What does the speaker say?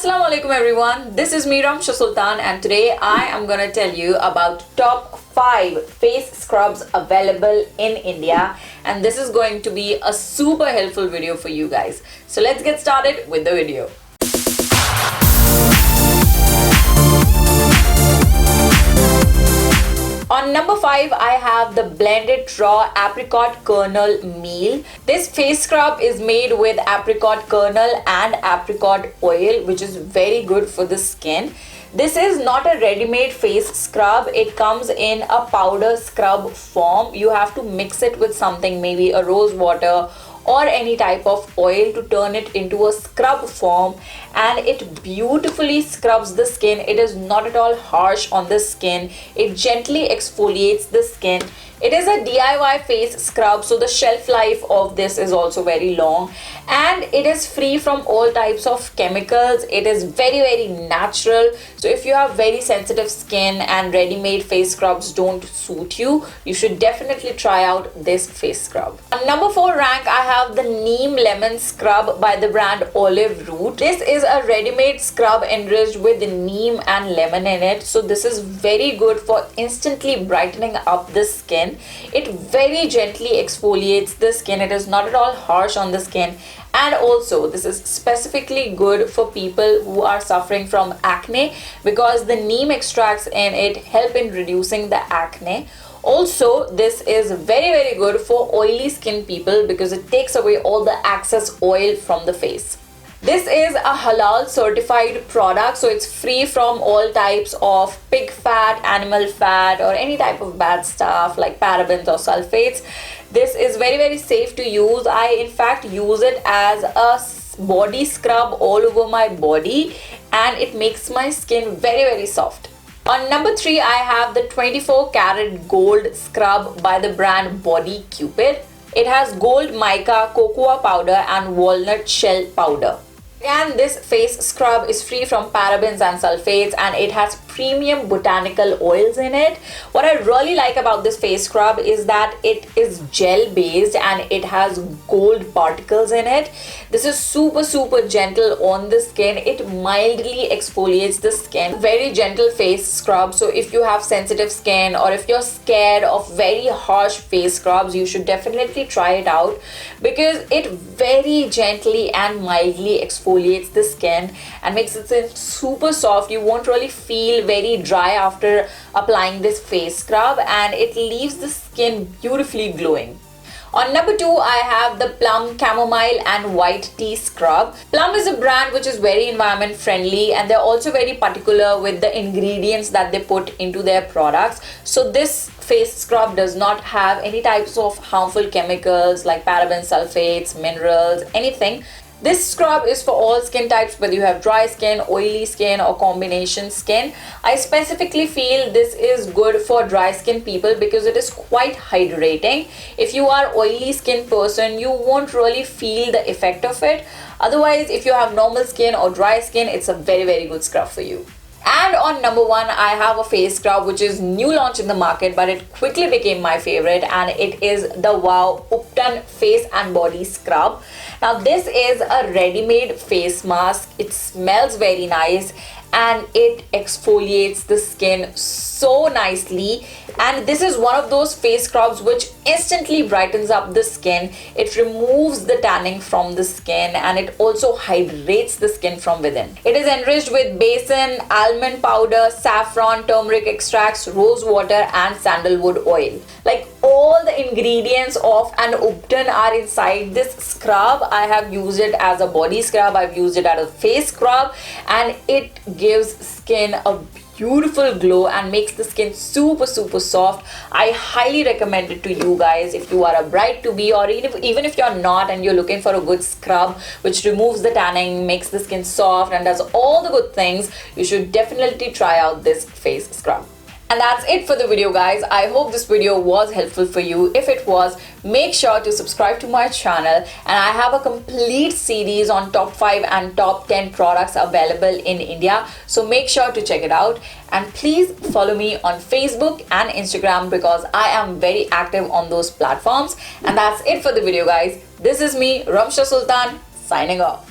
Assalamu alaikum everyone, this is me Ramsha Sultan and today I am gonna tell you about top 5 face scrubs available in India, and this is going to be a super helpful video for you guys. So let's get started with the video. On number 5, I have the blended raw apricot kernel meal. This face scrub is made with apricot kernel and apricot oil, which is very good for the skin. This is not a ready-made face scrub. It comes in a powder scrub form. You have to mix it with something, maybe a rose water or any type of oil to turn it into a scrub form, and it beautifully scrubs the skin. It is not at all harsh on the skin. It gently exfoliates the skin. It is a DIY face scrub, so the shelf life of this is also very long, and it is free from all types of chemicals. It is very natural. So if you have very sensitive skin and ready-made face scrubs don't suit you, you should definitely try out this face scrub. On number 4 rank, I have the Neem Lemon Scrub by the brand Olive Root. This is a ready-made scrub enriched with neem and lemon in it. So this is very good for instantly brightening up the skin. It very gently exfoliates the skin. It is not at all harsh on the skin. And also this is specifically good for people who are suffering from acne, because the neem extracts in it help in reducing the acne. Also, this is very good for oily skin people because it takes away all the excess oil from the face. This is a halal certified product, so it's free from all types of pig fat, animal fat, or any type of bad stuff like parabens or sulfates. This is very safe to use. I in fact use it as a body scrub all over my body, and it makes my skin very soft. On number 3, I have the 24 karat gold scrub by the brand Body Cupid. It has gold mica, cocoa powder and walnut shell powder. And this face scrub is free from parabens and sulfates, and it has premium botanical oils in it. What I really like about this face scrub is that it is gel based and it has gold particles in it. This is super gentle on the skin. It mildly exfoliates the skin. Very gentle face scrub. So if you have sensitive skin or if you're scared of very harsh face scrubs, you should definitely try it out, because it very gently and mildly exfoliates the skin and makes it super soft. You won't really feel very dry after applying this face scrub, and it leaves the skin beautifully glowing. On number 2, I have the Plum Chamomile and White Tea Scrub. Plum is a brand which is very environment friendly, and they're also very particular with the ingredients that they put into their products. So this face scrub does not have any types of harmful chemicals like parabens, sulfates, minerals, anything. This scrub is for all skin types, whether you have dry skin, oily skin or combination skin. I specifically feel this is good for dry skin people because it is quite hydrating. If you are oily skin person, you won't really feel the effect of it. Otherwise, if you have normal skin or dry skin, it's a very good scrub for you. And on number 1, I have a face scrub which is new launch in the market, but it quickly became my favorite, and it is the Wow Upton Face and Body Scrub. Now this is a ready-made face mask. It smells very nice and it exfoliates the skin so nicely, and this is one of those face scrubs which instantly brightens up the skin. It removes the tanning from the skin and it also hydrates the skin from within. It is enriched with basin, almond powder, saffron, turmeric extracts, rose water and sandalwood oil. Like, all the ingredients of an Upton are inside this scrub. I have used it as a body scrub, I've used it as a face scrub, and it gives skin a beautiful glow and makes the skin super soft. I highly recommend it to you guys if you are a bride to be, or even if you're not and you're looking for a good scrub which removes the tanning, makes the skin soft and does all the good things. You should definitely try out this face scrub. And that's it for the video, guys. I hope this video was helpful for you. If it was, make sure to subscribe to my channel, and I have a complete series on top 5 and top 10 products available in India, so make sure to check it out. And please follow me on Facebook and Instagram because I am very active on those platforms. And that's it for the video, guys. This is me, Ramsha Sultan, signing off.